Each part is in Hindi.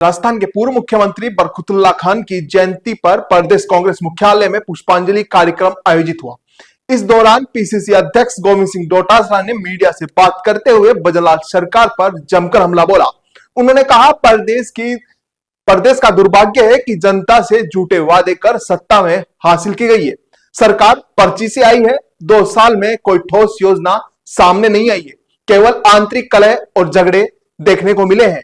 राजस्थान के पूर्व मुख्यमंत्री बरकतुल्ला खान की जयंती पर प्रदेश कांग्रेस मुख्यालय में पुष्पांजलि कार्यक्रम आयोजित हुआ। इस दौरान पीसीसी अध्यक्ष गोविंद सिंह डोटासरा ने मीडिया से बात करते हुए बजरलाल सरकार पर जमकर हमला बोला। उन्होंने कहा, प्रदेश का दुर्भाग्य है कि जनता से झूठे वादे कर सत्ता में हासिल की गई है। सरकार पर्ची से आई है। 2 साल में कोई ठोस योजना सामने नहीं आई है। केवल आंतरिक कलह और झगड़े देखने को मिले हैं।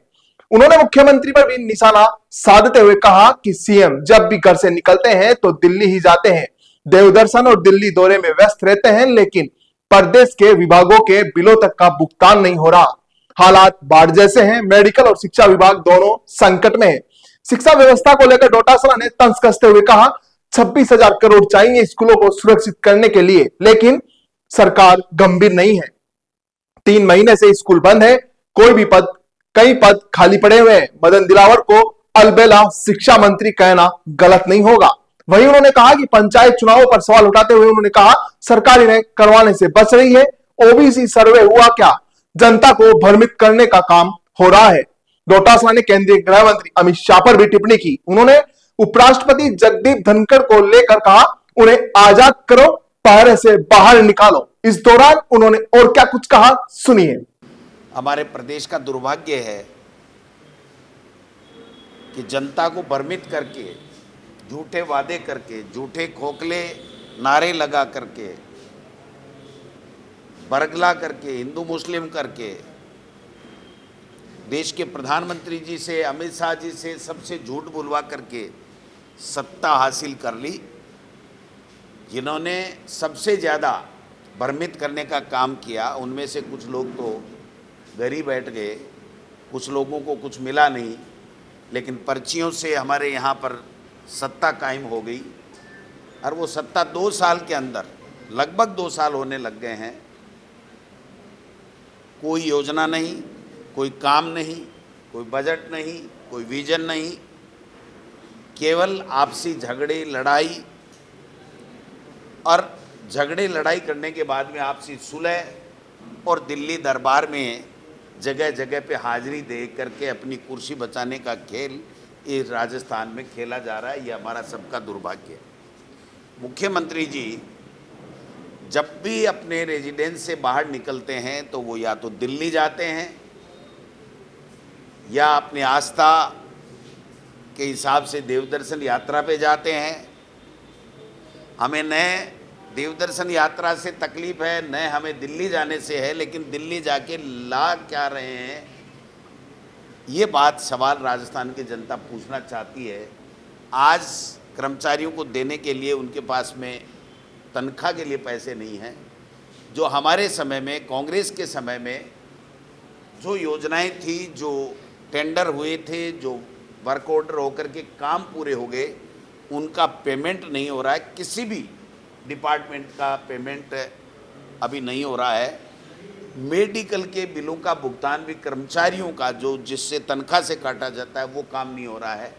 उन्होंने मुख्यमंत्री पर भी निशाना साधते हुए कहा कि सीएम जब भी घर से निकलते हैं तो दिल्ली ही जाते हैं, देवदर्शन और दिल्ली दौरे में व्यस्त रहते हैं, लेकिन प्रदेश के विभागों के बिलों तक का भुगतान नहीं हो रहा। हालात बाढ़ जैसे हैं। मेडिकल और शिक्षा विभाग दोनों संकट में है। शिक्षा व्यवस्था को लेकर डोटासरा ने तंज कसते हुए कहा, 26,000 करोड़ चाहिए स्कूलों को सुरक्षित करने के लिए, लेकिन सरकार गंभीर नहीं है। 3 महीने से स्कूल बंद है। कई पद खाली पड़े हुए हैं। मदन दिलावर को अलबेला शिक्षा मंत्री कहना गलत नहीं होगा। वहीं उन्होंने कहा कि पंचायत चुनावों पर सवाल उठाते हुए उन्होंने कहा, सरकार इन्हें करवाने से बच रही है। ओबीसी सर्वे हुआ क्या? जनता को भ्रमित करने का काम हो रहा है। डोटासरा ने केंद्रीय गृह मंत्री अमित शाह पर भी टिप्पणी की। उन्होंने उपराष्ट्रपति जगदीप धनखड़ को लेकर कहा, उन्हें आजाद करो, पहरे से बाहर निकालो। इस दौरान उन्होंने और क्या कुछ कहा, सुनिए। हमारे प्रदेश का दुर्भाग्य है कि जनता को भ्रमित करके, झूठे वादे करके, झूठे खोखले नारे लगा करके, बरगला करके, हिंदू मुस्लिम करके, देश के प्रधानमंत्री जी से, अमित शाह जी से सबसे झूठ बुलवा करके सत्ता हासिल कर ली। जिन्होंने सबसे ज़्यादा भ्रमित करने का काम किया, उनमें से कुछ लोग तो घर ही बैठ गए, कुछ लोगों को कुछ मिला नहीं, लेकिन पर्चियों से हमारे यहाँ पर सत्ता कायम हो गई। और वो सत्ता 2 साल के अंदर, लगभग 2 साल होने लग गए हैं, कोई योजना नहीं, कोई काम नहीं, कोई बजट नहीं, कोई विजन नहीं, केवल आपसी झगड़े लड़ाई, और झगड़े लड़ाई करने के बाद में आपसी सुलह और दिल्ली दरबार में जगह जगह पे हाजिरी दे करके अपनी कुर्सी बचाने का खेल इस राजस्थान में खेला जा रहा है। ये हमारा सबका दुर्भाग्य है। मुख्यमंत्री जी जब भी अपने रेजिडेंस से बाहर निकलते हैं तो वो या तो दिल्ली जाते हैं या अपनी आस्था के हिसाब से देवदर्शन यात्रा पे जाते हैं। हमें नए देवदर्शन यात्रा से तकलीफ है, न हमें दिल्ली जाने से है, लेकिन दिल्ली जाके ला क्या रहे हैं, ये बात सवाल राजस्थान की जनता पूछना चाहती है। आज कर्मचारियों को देने के लिए उनके पास में तनख्वाह के लिए पैसे नहीं हैं। जो हमारे समय में, कांग्रेस के समय में जो योजनाएं थी, जो टेंडर हुए थे, जो वर्क ऑर्डर होकर के काम पूरे हो गए, उनका पेमेंट नहीं हो रहा है। किसी भी डिपार्टमेंट का पेमेंट अभी नहीं हो रहा है। मेडिकल के बिलों का भुगतान भी कर्मचारियों का, जो जिससे तनख्वाह से काटा जाता है, वो काम नहीं हो रहा है।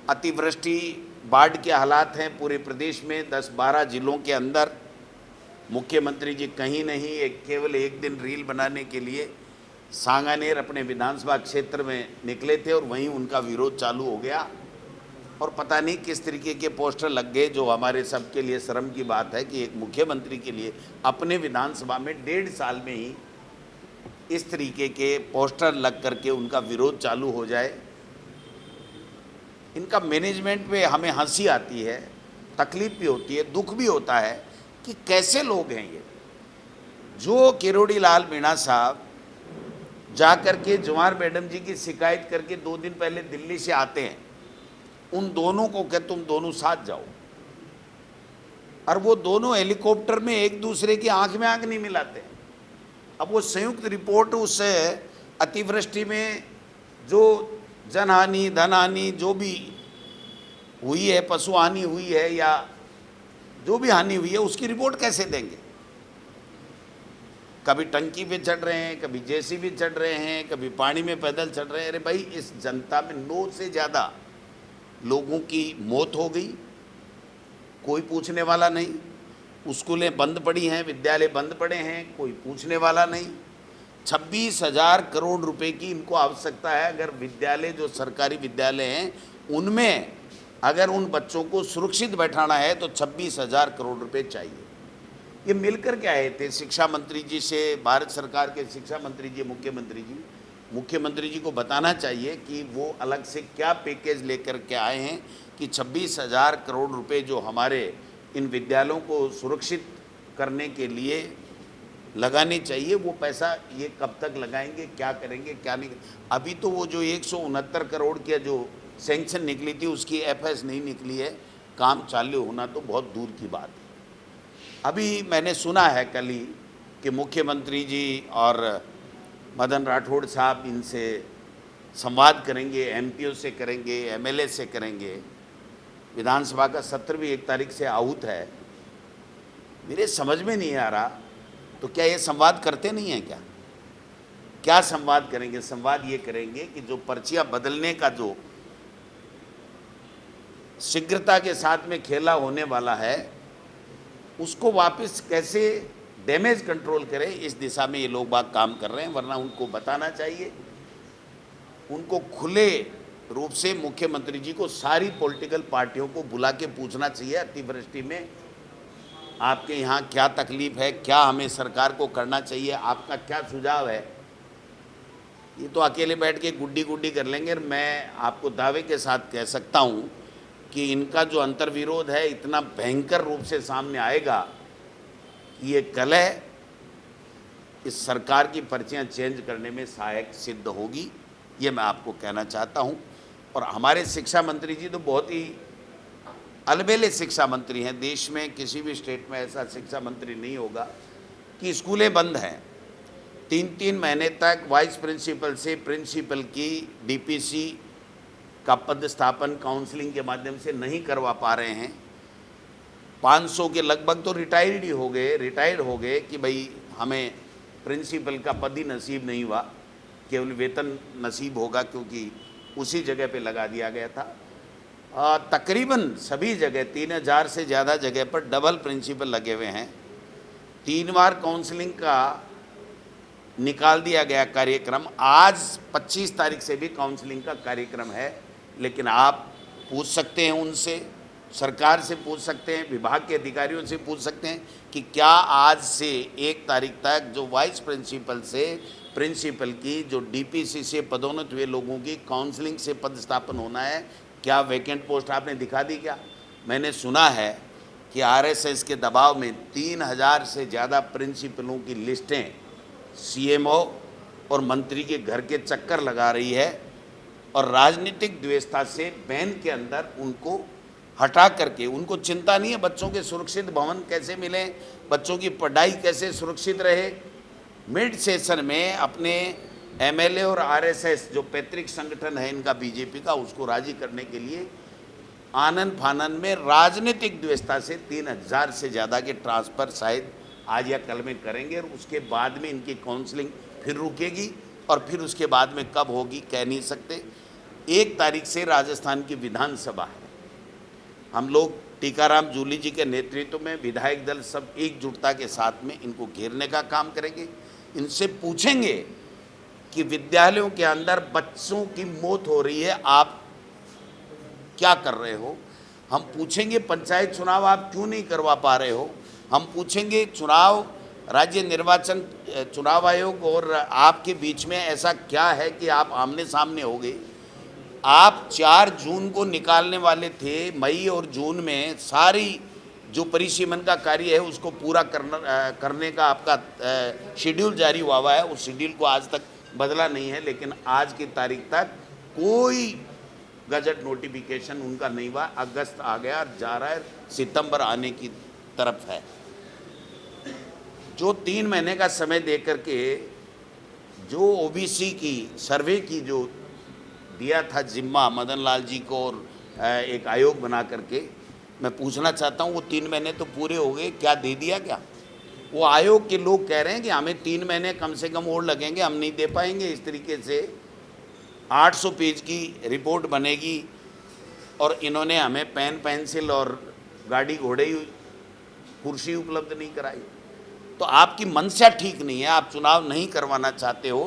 अतिवृष्टि, बाढ़ के हालात हैं पूरे प्रदेश में। 10-12 जिलों के अंदर मुख्यमंत्री जी कहीं नहीं, केवल एक दिन रील बनाने के लिए सांगानेर अपने विधानसभा क्षेत्र में निकले थे और वहीं उनका विरोध चालू हो गया। और पता नहीं किस तरीके के पोस्टर लग गए, जो हमारे सबके लिए शर्म की बात है कि एक मुख्यमंत्री के लिए अपने विधानसभा में 1.5 साल में ही इस तरीके के पोस्टर लग करके उनका विरोध चालू हो जाए। इनका मैनेजमेंट पे हमें हंसी आती है, तकलीफ भी होती है, दुख भी होता है कि कैसे लोग हैं ये। जो किरोड़ी लाल मीणा साहब जा करके जवाहर मैडम जी की शिकायत करके 2 दिन पहले दिल्ली से आते हैं, उन दोनों को कह तुम दोनों साथ जाओ, और वो दोनों हेलीकॉप्टर में एक दूसरे की आंख में आंख नहीं मिलाते। अब वो संयुक्त रिपोर्ट उस अतिवृष्टि में जो जनहानि, धनहानि जो भी हुई है, पशु हानि हुई है या जो भी हानि हुई है, उसकी रिपोर्ट कैसे देंगे? कभी टंकी पे चढ़ रहे हैं, कभी जेसीबी चढ़ रहे हैं, कभी पानी में पैदल चढ़ रहे हैं। अरे भाई, इस जनता में 9 से ज़्यादा लोगों की मौत हो गई, कोई पूछने वाला नहीं। स्कूलें बंद पड़ी हैं, विद्यालय बंद पड़े हैं, कोई पूछने वाला नहीं। 26,000 करोड़ रुपए की इनको आवश्यकता है। अगर विद्यालय जो सरकारी विद्यालय हैं उनमें अगर उन बच्चों को सुरक्षित बैठाना है तो 26,000 करोड़ रुपए चाहिए। ये मिलकर के आए थे शिक्षा मंत्री जी से, भारत सरकार के शिक्षा मंत्री जी, मुख्यमंत्री जी को बताना चाहिए कि वो अलग से क्या पैकेज लेकर के आए हैं कि 26,000 करोड़ रुपए जो हमारे इन विद्यालयों को सुरक्षित करने के लिए लगानी चाहिए, वो पैसा ये कब तक लगाएंगे, क्या करेंगे, क्या नहीं। अभी तो वो जो 169 करोड़ की जो सैंक्शन निकली थी उसकी एफएस नहीं निकली है, काम चालू होना तो बहुत दूर की बात है। अभी मैंने सुना है कल ही कि मुख्यमंत्री जी और मदन राठौड़ साहब इनसे संवाद करेंगे, एमपीओ से करेंगे, एमएलए से करेंगे। विधानसभा का सत्र भी 1 तारीख से आहूत है। मेरे समझ में नहीं आ रहा, तो क्या ये संवाद करते नहीं हैं क्या? क्या संवाद करेंगे? संवाद ये करेंगे कि जो पर्चियां बदलने का जो शीघ्रता के साथ में खेला होने वाला है उसको वापस कैसे डैमेज कंट्रोल करें, इस दिशा में ये लोग बाग काम कर रहे हैं। वरना उनको बताना चाहिए, उनको खुले रूप से मुख्यमंत्री जी को सारी पॉलिटिकल पार्टियों को बुला के पूछना चाहिए अतिवृष्टि में आपके यहाँ क्या तकलीफ है, क्या हमें सरकार को करना चाहिए, आपका क्या सुझाव है। ये तो अकेले बैठ के गुड्डी गुड्डी कर लेंगे। और मैं आपको दावे के साथ कह सकता हूँ कि इनका जो अंतर्विरोध है इतना भयंकर रूप से सामने आएगा कि ये कलह इस सरकार की पर्चियाँ चेंज करने में सहायक सिद्ध होगी, ये मैं आपको कहना चाहता हूँ। और हमारे शिक्षा मंत्री जी तो बहुत ही अलबेले शिक्षा मंत्री हैं। देश में किसी भी स्टेट में ऐसा शिक्षा मंत्री नहीं होगा कि स्कूलें बंद हैं, 3-3 महीने तक वाइस प्रिंसिपल से प्रिंसिपल की डीपीसी का पदस्थापन काउंसलिंग के माध्यम से नहीं करवा पा रहे हैं। 500 के लगभग तो रिटायर्ड हो गए कि भाई हमें प्रिंसिपल का पद ही नसीब नहीं हुआ, केवल वेतन नसीब होगा क्योंकि उसी जगह पे लगा दिया गया था। तकरीबन सभी जगह 3,000 से ज़्यादा जगह पर डबल प्रिंसिपल लगे हुए हैं। 3 बार काउंसलिंग का निकाल दिया गया कार्यक्रम। आज 25 तारीख से भी काउंसलिंग का कार्यक्रम है, लेकिन आप पूछ सकते हैं उनसे, सरकार से पूछ सकते हैं, विभाग के अधिकारियों से पूछ सकते हैं कि क्या आज से 1 तारीख तक जो वाइस प्रिंसिपल से प्रिंसिपल की जो डीपीसी से पदोन्नत हुए लोगों की काउंसलिंग से पदस्थापन होना है, क्या वैकेंट पोस्ट आपने दिखा दी क्या? मैंने सुना है कि आरएसएस के दबाव में 3,000 से ज़्यादा प्रिंसिपलों की लिस्टें सीएमओ और मंत्री के घर के चक्कर लगा रही है और राजनीतिक द्वेषता से बैन के अंदर उनको हटा करके, उनको चिंता नहीं है बच्चों के सुरक्षित भवन कैसे मिले, बच्चों की पढ़ाई कैसे सुरक्षित रहे। मिड सेशन में अपने एमएलए और आरएसएस जो पैतृक संगठन है इनका बीजेपी का, उसको राजी करने के लिए आनन फानन में राजनीतिक द्वेषता से 3,000 से ज़्यादा के ट्रांसफ़र शायद आज या कल में करेंगे। और उसके बाद में इनकी काउंसलिंग फिर रुकेगी और फिर उसके बाद में कब होगी कह नहीं सकते। 1 तारीख से राजस्थान की विधानसभा है। हम लोग टीकाराम जूली जी के नेतृत्व में विधायक दल सब एकजुटता के साथ में इनको घेरने का काम करेंगे। इनसे पूछेंगे कि विद्यालयों के अंदर बच्चों की मौत हो रही है, आप क्या कर रहे हो। हम पूछेंगे पंचायत चुनाव आप क्यों नहीं करवा पा रहे हो। हम पूछेंगे चुनाव, राज्य निर्वाचन चुनाव आयोग और आपके बीच में ऐसा क्या है कि आप आमने सामने हो गए। आप 4 जून को निकालने वाले थे, मई और जून में सारी जो परिसीमन का कार्य है उसको पूरा करने का आपका शेड्यूल जारी हुआ है। उस शेड्यूल को आज तक बदला नहीं है, लेकिन आज की तारीख तक कोई गजट नोटिफिकेशन उनका नहीं हुआ। अगस्त आ गया, जा रहा है, सितंबर आने की तरफ है। जो 3 महीने का समय दे करके जो ओबीसी की सर्वे की जो दिया था जिम्मा मदन लाल जी को और एक आयोग बना करके, मैं पूछना चाहता हूँ वो 3 महीने तो पूरे हो गए, क्या दे दिया क्या? वो आयोग के लोग कह रहे हैं कि हमें 3 महीने कम से कम और लगेंगे, हम नहीं दे पाएंगे। इस तरीके से 800 पेज की रिपोर्ट बनेगी और इन्होंने हमें पेन पेंसिल और गाड़ी घोड़े कुर्सी उपलब्ध नहीं कराई। तो आपकी मंशा ठीक नहीं है, आप चुनाव नहीं करवाना चाहते हो,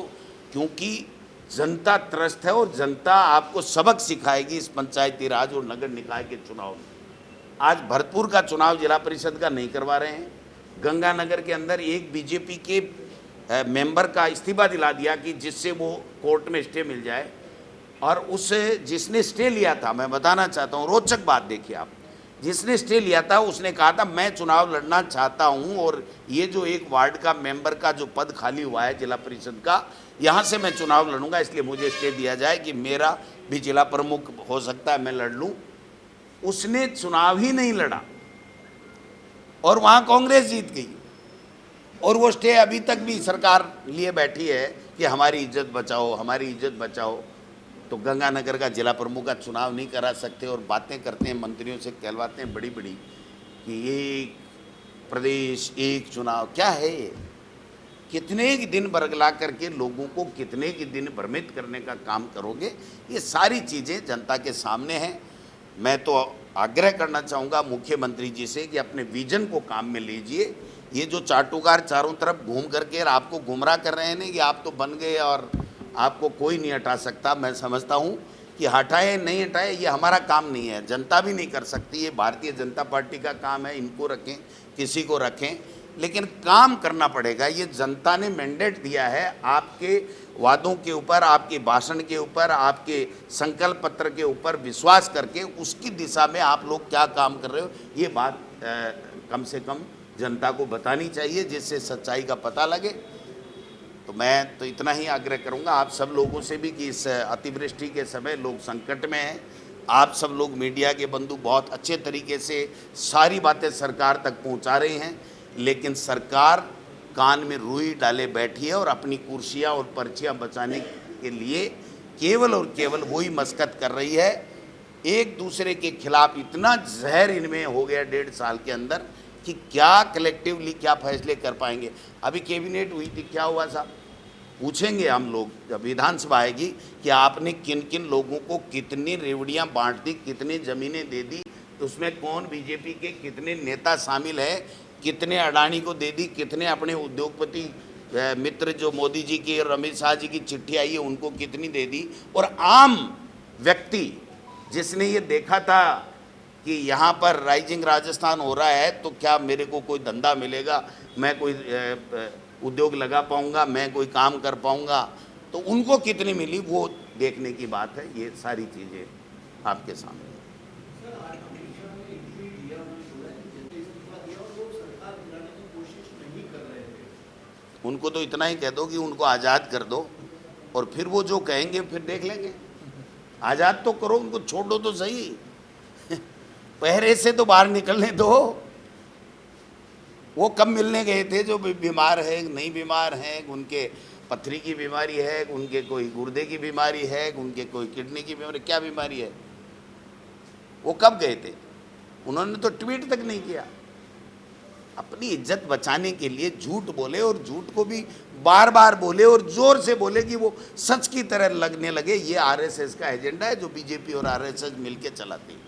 क्योंकि जनता त्रस्त है और जनता आपको सबक सिखाएगी इस पंचायती राज और नगर निकाय के चुनाव में। आज भरतपुर का चुनाव जिला परिषद का नहीं करवा रहे हैं। गंगानगर के अंदर एक बीजेपी के मेंबर का इस्तीफा दिला दिया कि जिससे वो कोर्ट में स्टे मिल जाए, और उस जिसने स्टे लिया था, मैं बताना चाहता हूँ, रोचक बात देखिए आप, जिसने स्टे लिया था उसने कहा था मैं चुनाव लड़ना चाहता हूँ और ये जो एक वार्ड का मेंबर का जो पद खाली हुआ है जिला परिषद का, यहाँ से मैं चुनाव लड़ूंगा, इसलिए मुझे स्टे दिया जाए कि मेरा भी जिला प्रमुख हो सकता है, मैं लड़ लूँ। उसने चुनाव ही नहीं लड़ा और वहाँ कांग्रेस जीत गई, और वो स्टे अभी तक भी सरकार लिए बैठी है कि हमारी इज्जत बचाओ, हमारी इज्जत बचाओ। तो गंगानगर का जिला प्रमुख का चुनाव नहीं करा सकते और बातें करते हैं, मंत्रियों से कहलवाते हैं बड़ी बड़ी कि एक प्रदेश एक चुनाव। क्या है ये? कितने ही दिन बरगला करके लोगों को कितने ही दिन भ्रमित करने का काम करोगे? ये सारी चीज़ें जनता के सामने हैं। मैं तो आग्रह करना चाहूँगा मुख्यमंत्री जी से कि अपने विजन को काम में लीजिए। ये जो चाटुकार चारों तरफ घूम करके आपको गुमराह कर रहे हैं ना कि आप तो बन गए और आपको कोई नहीं हटा सकता, मैं समझता हूँ कि हटाए नहीं हटाए ये हमारा काम नहीं है, जनता भी नहीं कर सकती, ये भारतीय जनता पार्टी का काम है। इनको रखें, किसी को रखें, लेकिन काम करना पड़ेगा। ये जनता ने मैंडेट दिया है, आपके वादों के ऊपर, आपके भाषण के ऊपर, आपके संकल्प पत्र के ऊपर विश्वास करके उसकी दिशा में आप लोग क्या काम कर रहे हो, ये बात कम से कम जनता को बतानी चाहिए, जिससे सच्चाई का पता लगे। तो मैं तो इतना ही आग्रह करूंगा आप सब लोगों से भी कि इस अतिवृष्टि के समय लोग संकट में हैं। आप सब लोग मीडिया के बंधु बहुत अच्छे तरीके से सारी बातें सरकार तक पहुंचा रहे हैं, लेकिन सरकार कान में रुई डाले बैठी है और अपनी कुर्सियां और पर्चियां बचाने के लिए केवल और केवल वही मशक्कत कर रही है। एक दूसरे के खिलाफ इतना जहर इनमें हो गया 1.5 साल के अंदर कि क्या कलेक्टिवली क्या फैसले कर पाएंगे। अभी कैबिनेट हुई थी, क्या हुआ साहब? पूछेंगे हम लोग जब विधानसभा आएगी कि आपने किन किन लोगों को कितनी रेवड़ियाँ बांट दी, कितनी ज़मीनें दे दी, तो उसमें कौन बीजेपी के कितने नेता शामिल है, कितने अडानी को दे दी, कितने अपने उद्योगपति मित्र जो मोदी जी की और अमित शाह जी की चिट्ठी आई है उनको कितनी दे दी। और आम व्यक्ति जिसने ये देखा था कि यहाँ पर राइजिंग राजस्थान हो रहा है तो क्या मेरे को कोई धंधा मिलेगा, मैं कोई उद्योग लगा पाऊँगा, मैं कोई काम कर पाऊँगा, तो उनको कितनी मिली वो देखने की बात है। ये सारी चीज़ें आपके सामने। उनको तो इतना ही कह दो कि उनको आज़ाद कर दो, और फिर वो जो कहेंगे फिर देख लेंगे। आज़ाद तो करो, उनको छोड़ो तो सही, पहरे से तो बाहर निकलने दो। वो कब मिलने गए थे जो बीमार है, नहीं बीमार हैं, उनके पथरी की बीमारी है, उनके कोई गुर्दे की बीमारी है, उनके कोई किडनी की बीमारी, क्या बीमारी है, वो कब गए थे? उन्होंने तो ट्वीट तक नहीं किया। अपनी इज्जत बचाने के लिए झूठ बोले, और झूठ को भी बार बार बोले और जोर से बोले कि वो सच की तरह लगने लगे। ये आरएसएस का एजेंडा है जो बीजेपी और आरएसएस मिलके चलाती है।